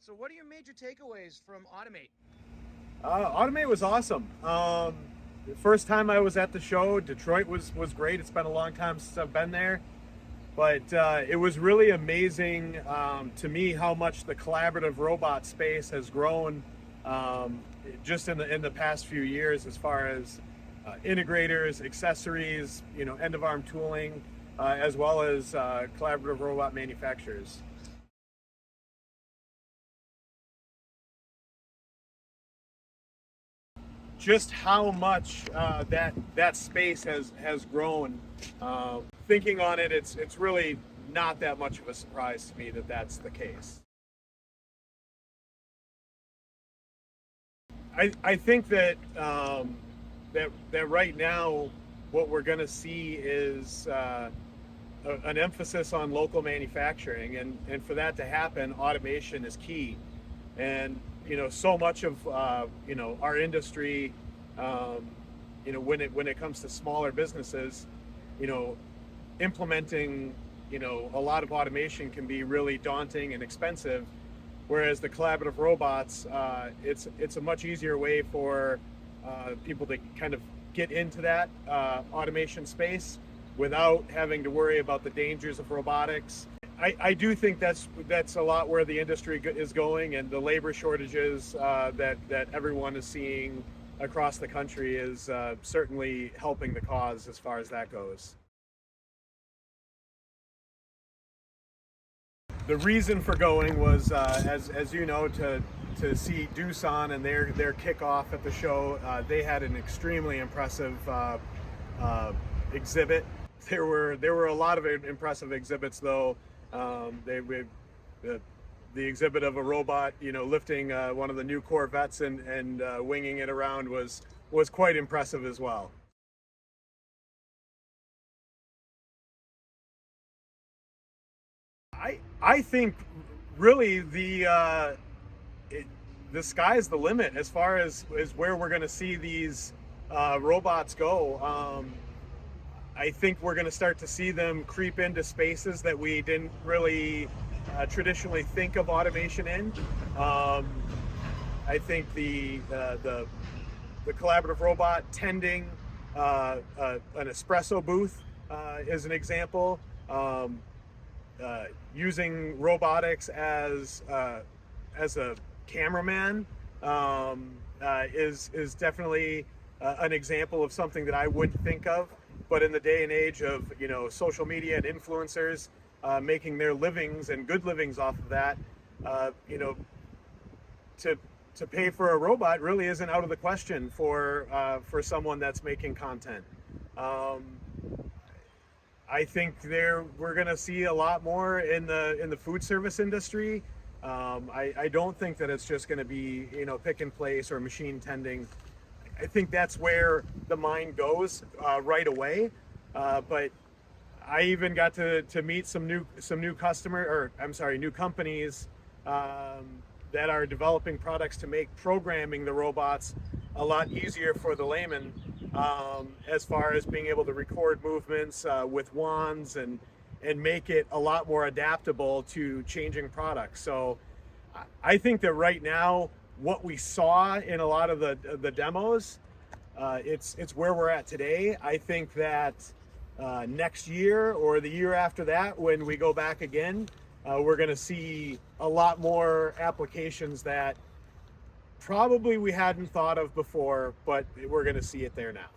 So what are your major takeaways from Automate? Automate was awesome. The first time I was at the show, Detroit was great. It's been a long time since I've been there, but it was really amazing to me how much the collaborative robot space has grown just in the past few years, as far as integrators, accessories, end of arm tooling, as well as collaborative robot manufacturers. Just how much that space has grown. Thinking on it, it's really not that much of a surprise to me that that's the case. I think that that right now what we're going to see is an emphasis on local manufacturing, and for that to happen, automation is key. And so much of our industry, when it comes to smaller businesses, you know, implementing a lot of automation can be really daunting and expensive. Whereas the collaborative robots, it's a much easier way for people to kind of get into that automation space without having to worry about the dangers of robotics. I do think that's a lot where the industry is going, and the labor shortages that everyone is seeing across the country is certainly helping the cause as far as that goes. The reason for going was, as you know, to see Doosan and their kickoff at the show. They had an extremely impressive exhibit. There were a lot of impressive exhibits, though. The exhibit of a robot, lifting one of the new Corvettes and winging it around was quite impressive as well. I think really the sky's the limit as far as where we're going to see these robots go. I think we're going to start to see them creep into spaces that we didn't really traditionally think of automation in. I think the collaborative robot tending an espresso booth is an example. Using robotics as a cameraman is definitely an example of something that I wouldn't think of. But in the day and age of social media and influencers making their livings and good livings off of that, to pay for a robot really isn't out of the question for someone that's making content. I think we're going to see a lot more in the food service industry. I don't think that it's just going to be pick and place or machine tending. I think that's where the mind goes right away. But I even got to meet some new new companies that are developing products to make programming the robots a lot easier for the layman, as far as being able to record movements with wands and make it a lot more adaptable to changing products. So I think that right now, what we saw in a lot of the demos, it's where we're at today. I think that next year or the year after that, when we go back again, we're going to see a lot more applications that probably we hadn't thought of before, but we're going to see it there now.